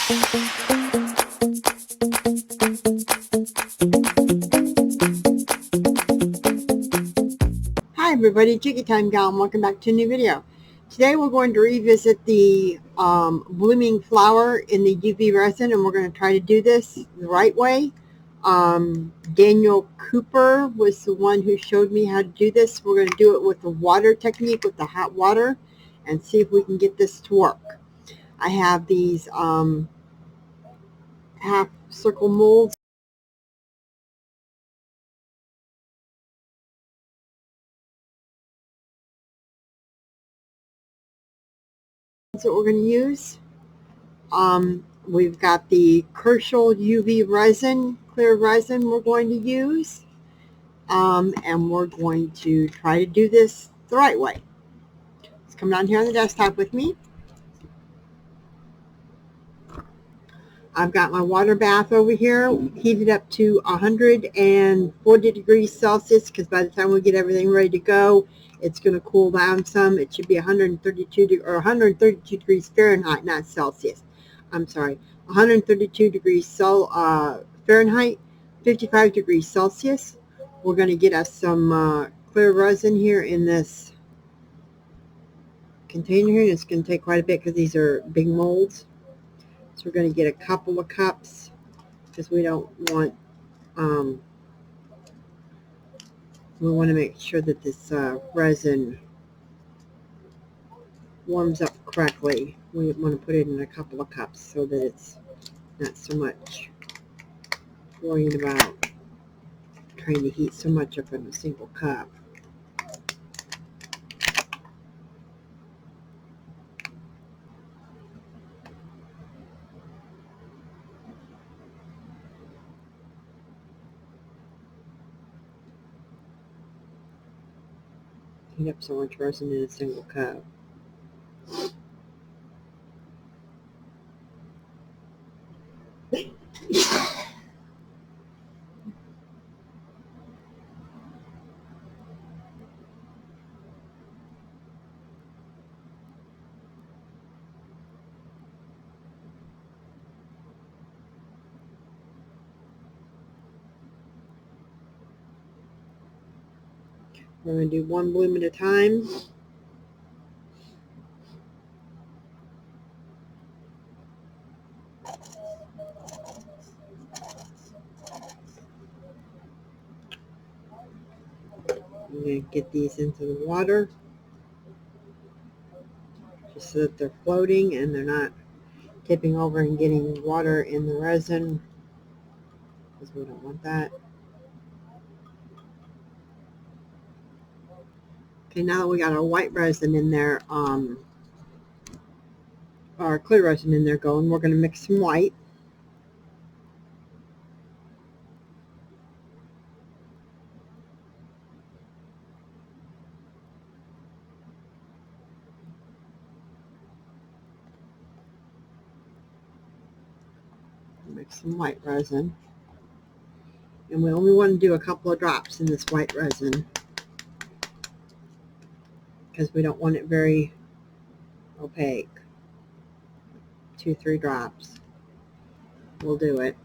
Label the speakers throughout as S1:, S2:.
S1: Hi everybody, Jiggy Time Gal, and welcome back to a new video. Today we're going to revisit the blooming flower in the UV resin, and we're going to try to do this the right way. Daniel Cooper was the one who showed me how to do this. We're going to do it with the water technique, with the hot water, and see if we can get this to work. I have these half circle molds that we're going to use. We've got the Kershaw UV resin, clear resin we're going to use. And we're going to try to do this the right way. Let's come down here on the desktop with me. I've got my water bath over here, heated up to 140 degrees Celsius, because by the time we get everything ready to go, it's going to cool down some. It should be 132 degrees Fahrenheit, not Celsius. I'm sorry, 132 degrees Fahrenheit, 55 degrees Celsius. We're going to get us some clear resin here in this container here. It's going to take quite a bit because these are big molds. So we're going to get a couple of cups because we don't want, we want to make sure that this resin warms up correctly. We want to put it in a couple of cups so that it's not so much worrying about trying to heat so much up in a single cup. Heat up so much resin in a single cup. We're going to do one bloom at a time. I'm going to get these into the water just so that they're floating and they're not tipping over and getting water in the resin, because we don't want that. Okay, now that we got our white resin in there, our clear resin in there going, we're going to mix some white. Mix some white resin. And we only want to do a couple of drops in this white resin because we don't want it very opaque. 2-3 drops will do it.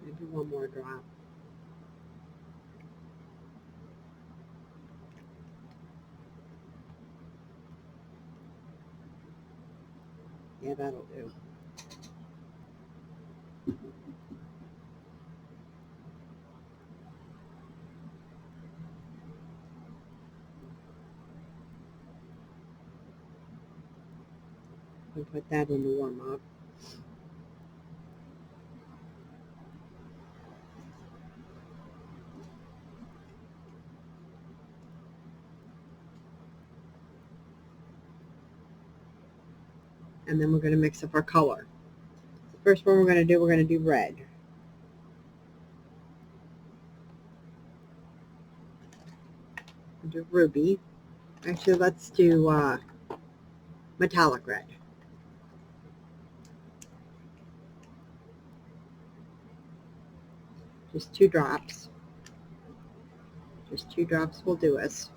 S1: Maybe one more drop. Yeah, that'll do. We'll put that in to warm up. and then we're going to mix up our color. The first one we're going to do red. We'll do ruby. Actually, let's do metallic red. Just 2 drops. Just 2 drops will do us.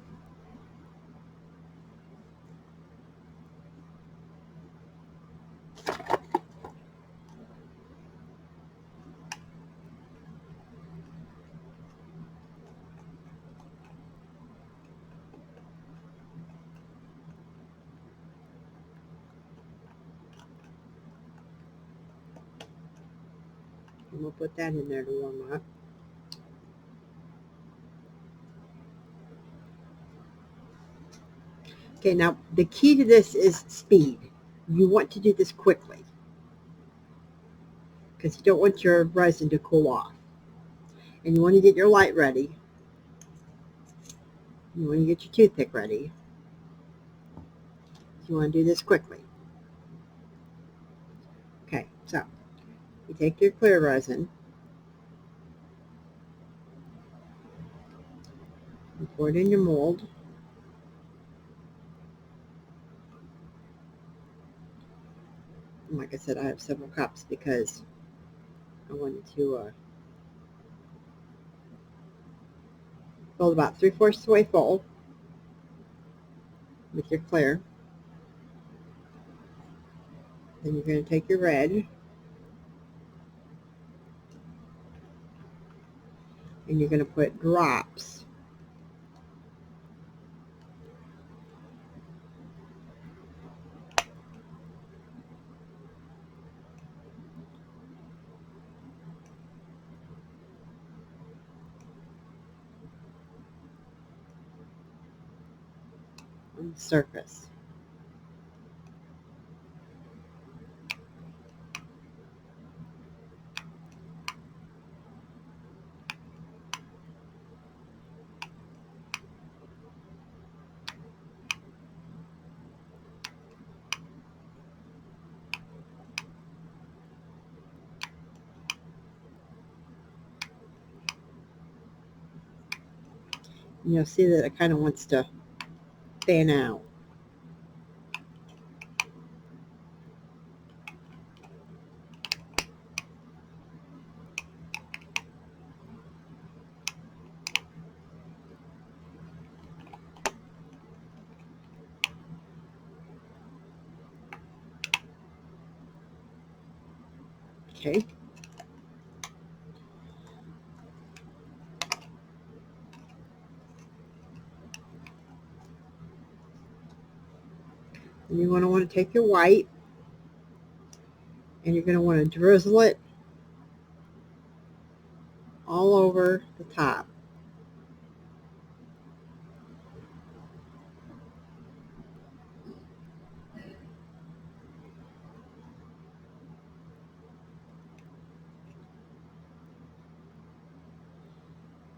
S1: And we'll put that in there to warm up. Okay, now the key to this is speed. You want to do this quickly because you don't want your resin to cool off. And you want to get your light ready. You want to get your toothpick ready. You want to do this quickly. Okay, so you take your clear resin and pour it in your mold. And like I said, I have several cups because I wanted to fill about 3/4 the way full with your clear. Then you're going to take your red and you're going to put drops on the surface. And you'll see that it kind of wants to fan out. Okay. And you're going to want to take your white and you're going to want to drizzle it all over the top.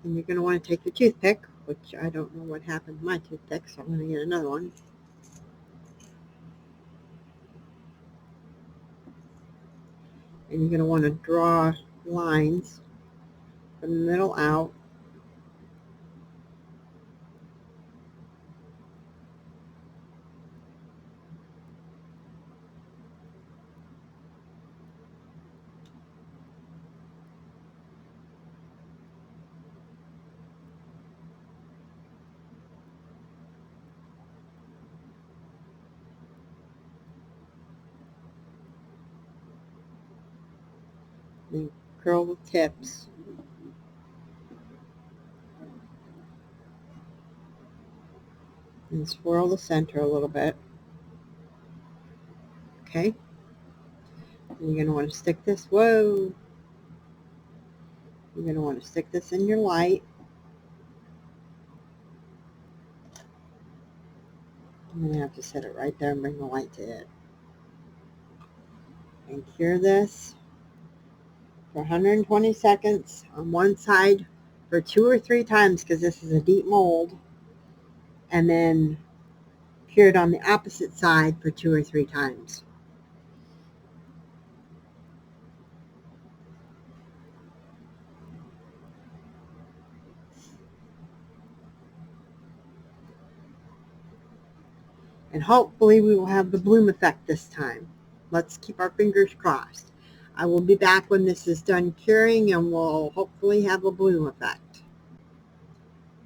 S1: And you're going to want to take your toothpick, which I don't know what happened to my toothpick, so I'm going to get another one. And you're going to want to draw lines from the middle out. And curl the tips. And swirl the center a little bit. Okay. And you're going to want to stick this, whoa. You're going to want to stick this in your light. I'm going to have to set it right there and bring the light to it. And cure this for 120 seconds on one side for 2 or 3 times because this is a deep mold. And then cure it on the opposite side for 2 or 3 times. And hopefully we will have the bloom effect this time. Let's keep our fingers crossed. I will be back when this is done curing and we'll hopefully have a bloom effect.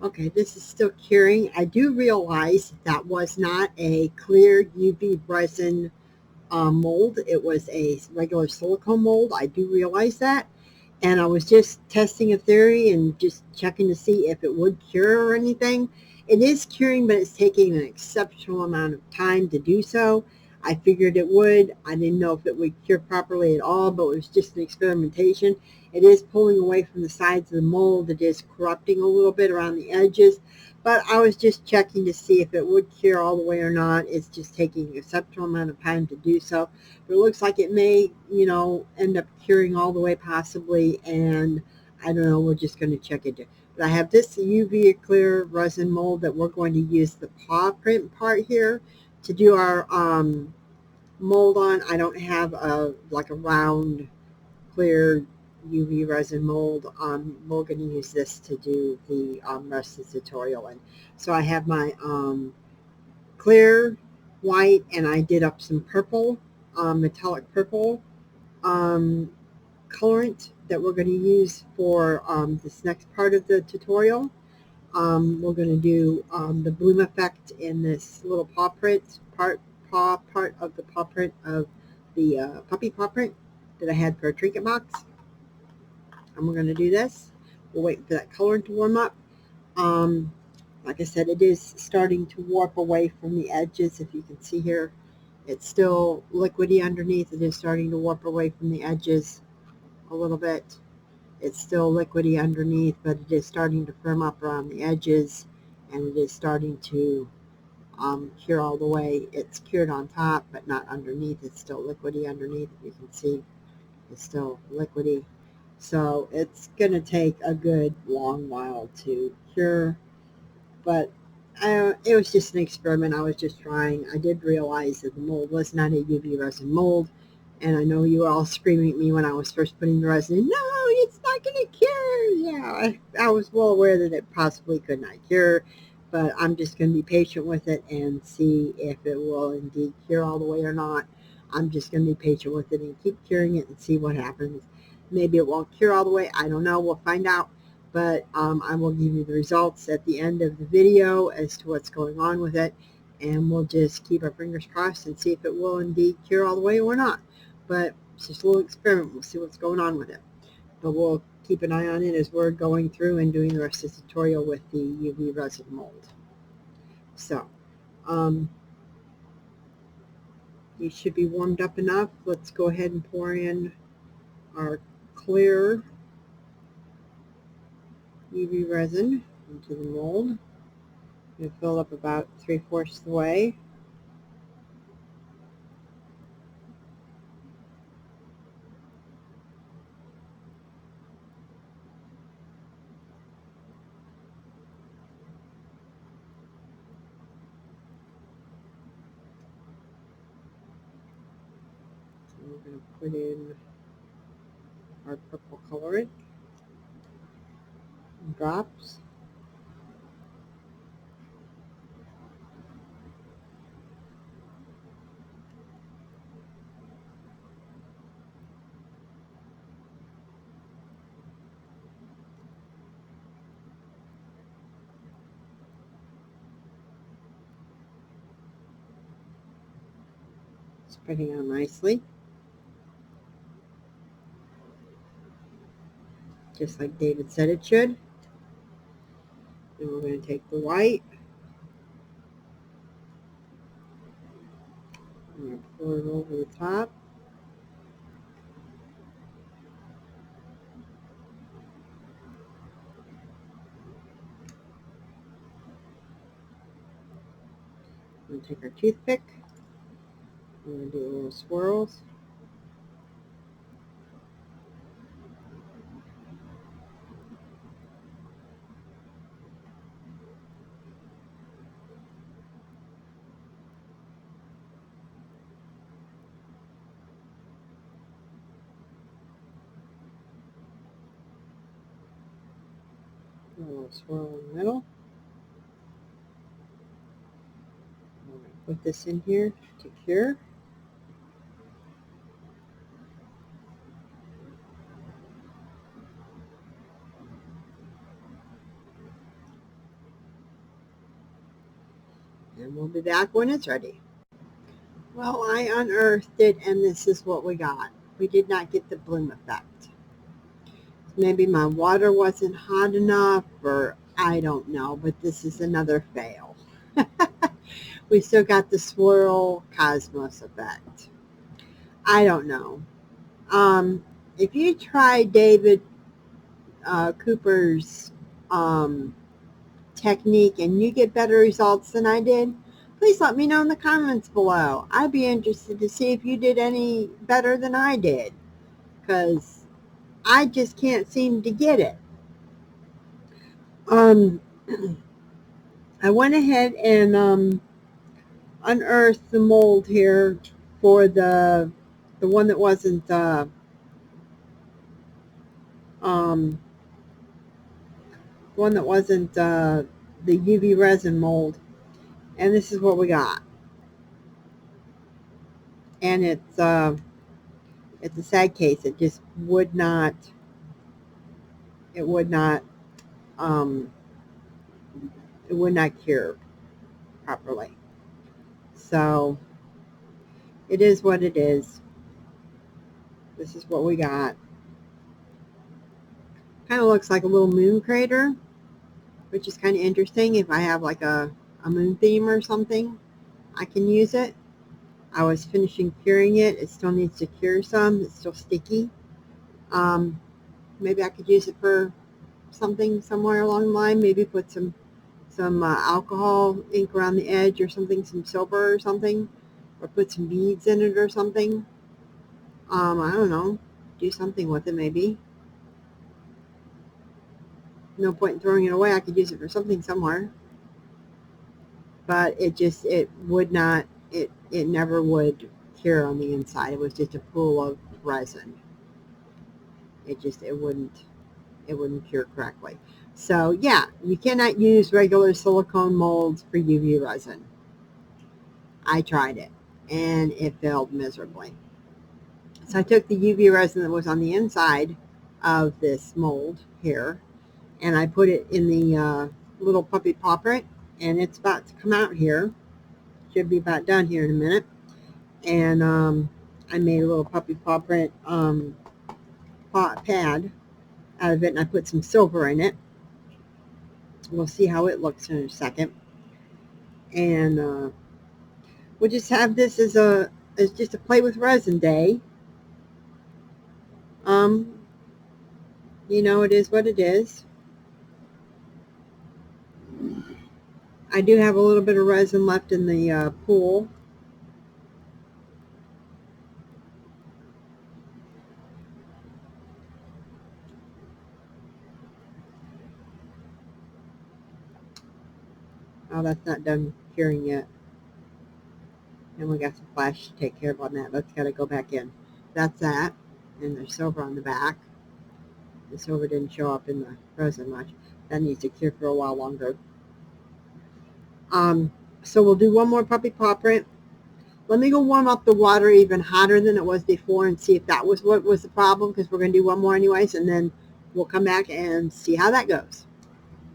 S1: Okay, this is still curing. I do realize that was not a clear UV resin mold. It was a regular silicone mold. I do realize that. And I was just testing a theory and just checking to see if it would cure or anything. It is curing, but it's taking an exceptional amount of time to do so. I figured it would. I didn't know if it would cure properly at all, but it was just an experimentation. It is pulling away from the sides of the mold. It is corrupting a little bit around the edges, but I was just checking to see if it would cure all the way or not. It's just taking an exceptional amount of time to do so. But it looks like it may, end up curing all the way possibly, and I don't know, we're just going to check it. But I have this UV clear resin mold that we're going to use the paw print part here to do our mold on. I don't have like a round clear UV resin mold. We're going to use this to do the rest of the tutorial. And so I have my clear white, and I did up some purple, metallic purple colorant that we're going to use for this next part of the tutorial. We're going to do the bloom effect in this little paw part of the paw print of the puppy paw print that I had for a trinket box. And we're going to do this. We'll wait for that color to warm up. Like I said, it is starting to warp away from the edges. If you can see here, it's still liquidy underneath. It is starting to warp away from the edges a little bit. It's still liquidy underneath, but it is starting to firm up around the edges, and it is starting to cure all the way. It's cured on top, but not underneath. It's still liquidy underneath. You can see it's still liquidy. So it's going to take a good long while to cure, but it was just an experiment. I was just trying. I did realize that the mold was not a UV resin mold, and I know you were all screaming at me when I was first putting the resin in. No, it's not going to cure. Yeah, I was well aware that it possibly could not cure, but I'm just going to be patient with it and see if it will indeed cure all the way or not. I'm just going to be patient with it and keep curing it and see what happens. Maybe it won't cure all the way. I don't know. We'll find out. But I will give you the results at the end of the video as to what's going on with it. And we'll just keep our fingers crossed and see if it will indeed cure all the way or not. But it's just a little experiment. We'll see what's going on with it. But we'll keep an eye on it as we're going through and doing the rest of the tutorial with the UV resin mold. So, you should be warmed up enough. Let's go ahead and pour in our clear UV resin into the mold. You fill up about 3/4 of the way. We're going to put in our purple colorant in drops. Spreading out nicely, just like David said it should. And we're going to take the white. I'm going to pour it over the top. I'm going to take our toothpick. I'm going to do little swirls. A little swirl in the middle. I'm going to put this in here to cure. And we'll be back when it's ready. Well, I unearthed it, and this is what we got. We did not get the bloom effect. Maybe my water wasn't hot enough, or I don't know, but this is another fail. We still got the swirl cosmos effect. I don't know. If you try David Cooper's technique and you get better results than I did, please let me know in the comments below. I'd be interested to see if you did any better than I did, because I just can't seem to get it. I went ahead and unearthed the mold here for the one that wasn't the UV resin mold, and this is what we got. And it's a sad case. It just would not. It would not. It would not cure properly. So it is what it is. This is what we got. Kind of looks like a little moon crater, which is kind of interesting. If I have like a moon theme or something, I can use it. I was finishing curing it. It still needs to cure some. It's still sticky. Maybe I could use it for something somewhere along the line. Maybe put some alcohol ink around the edge or something, some silver or something, or put some beads in it or something. I don't know. Do something with it maybe. No point in throwing it away. I could use it for something somewhere. But it would not, it never would cure on the inside. It was just a pool of resin. It wouldn't cure correctly. So yeah, you cannot use regular silicone molds for UV resin. I tried it and it failed miserably. So I took the UV resin that was on the inside of this mold here, and I put it in the little puppy paw print, and it's about to come out here. Should be about done here in a minute. And I made a little puppy paw print pad out of it, and I put some silver in it. We'll see how it looks in a second. And we'll just have this as just a play with resin day. You know, it is what it is. I do have a little bit of resin left in the pool. Oh, that's not done curing yet. And we got some flash to take care of on that. That's got to go back in. That's that. And there's silver on the back. The silver didn't show up in the resin much. That needs to cure for a while longer. So we'll do one more puppy paw print. Let me go warm up the water even hotter than it was before and see if that was what was the problem, because we're going to do one more anyways, and then we'll come back and see how that goes.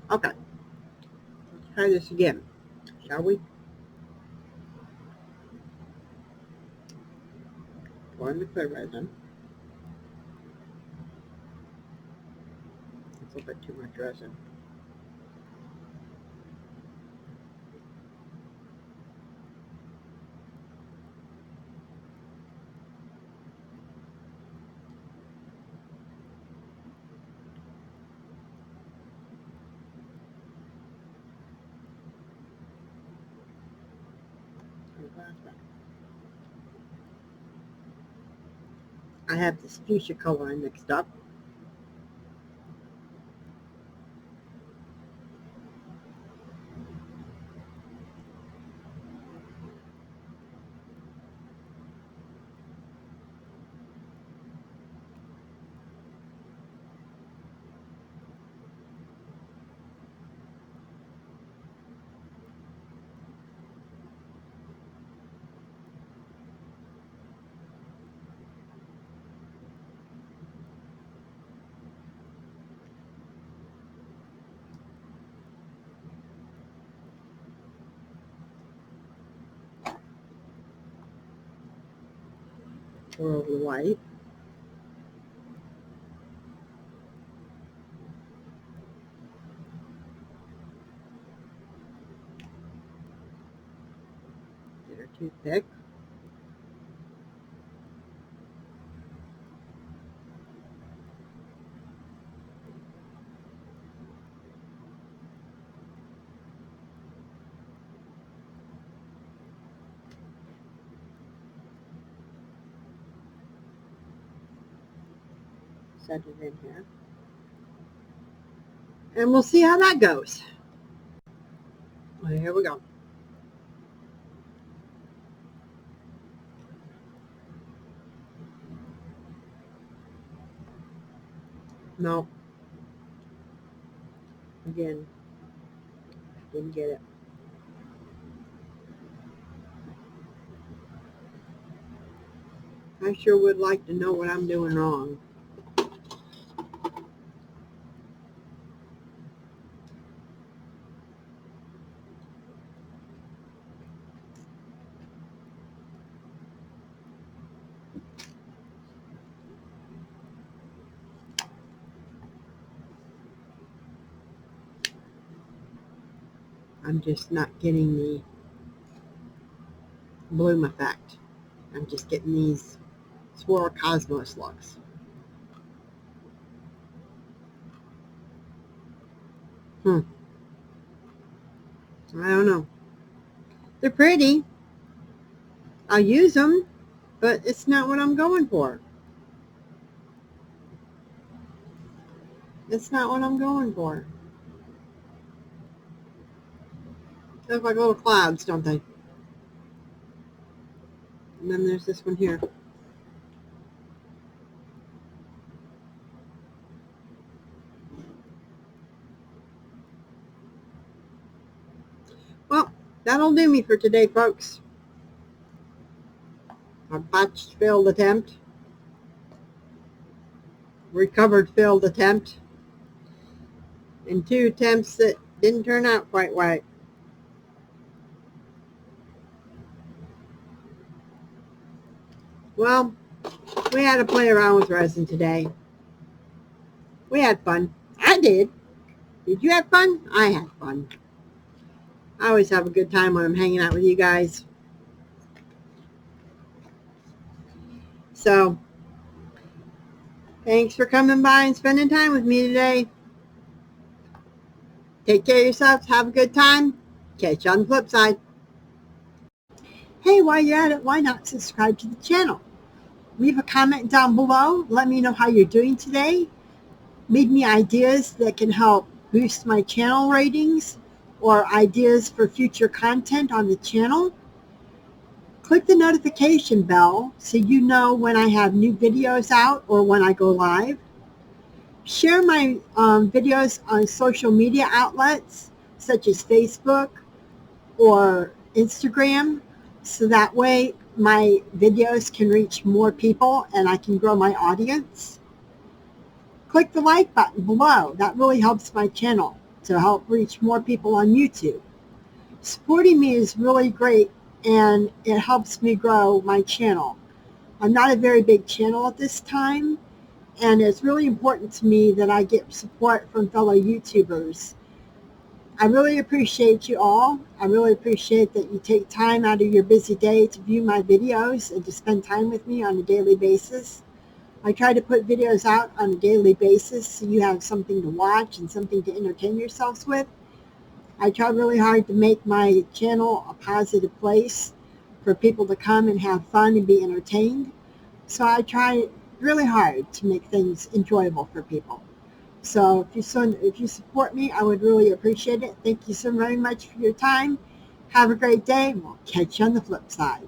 S1: Okay. Let's try this again, shall we? Pour in the clear resin. It's a little bit too much resin. I have this fuchsia color I mixed up. Pour over the white. Get our toothpick. Set it in here. And we'll see how that goes. Okay, here we go. No. Again, didn't get it. I sure would like to know what I'm doing wrong. I'm just not getting the bloom effect. I'm just getting these swirl cosmos looks. I don't know. They're pretty. I'll use them, but it's not what I'm going for. It's not what I'm going for. They look like little clouds, don't they? And then there's this one here. Well, that'll do me for today, folks. A botched failed attempt. Recovered failed attempt. And 2 attempts that didn't turn out quite right. Well, we had to play around with resin today. We had fun. I did. Did you have fun? I had fun. I always have a good time when I'm hanging out with you guys. So, thanks for coming by and spending time with me today. Take care of yourselves. Have a good time. Catch you on the flip side. Hey, while you're at it, why not subscribe to the channel? Leave a comment down below. Let me know how you're doing today. Leave me ideas that can help boost my channel ratings or ideas for future content on the channel. Click the notification bell so you know when I have new videos out or when I go live. Share my videos on social media outlets such as Facebook or Instagram, so that way my videos can reach more people and I can grow my audience. Click the like button below. That really helps my channel to help reach more people on YouTube. Supporting me is really great and it helps me grow my channel. I'm not a very big channel at this time, and it's really important to me that I get support from fellow YouTubers. I really appreciate you all. I really appreciate that you take time out of your busy day to view my videos and to spend time with me on a daily basis. I try to put videos out on a daily basis so you have something to watch and something to entertain yourselves with. I try really hard to make my channel a positive place for people to come and have fun and be entertained. So I try really hard to make things enjoyable for people. So if you support me, I would really appreciate it. Thank you so very much for your time. Have a great day. We'll catch you on the flip side.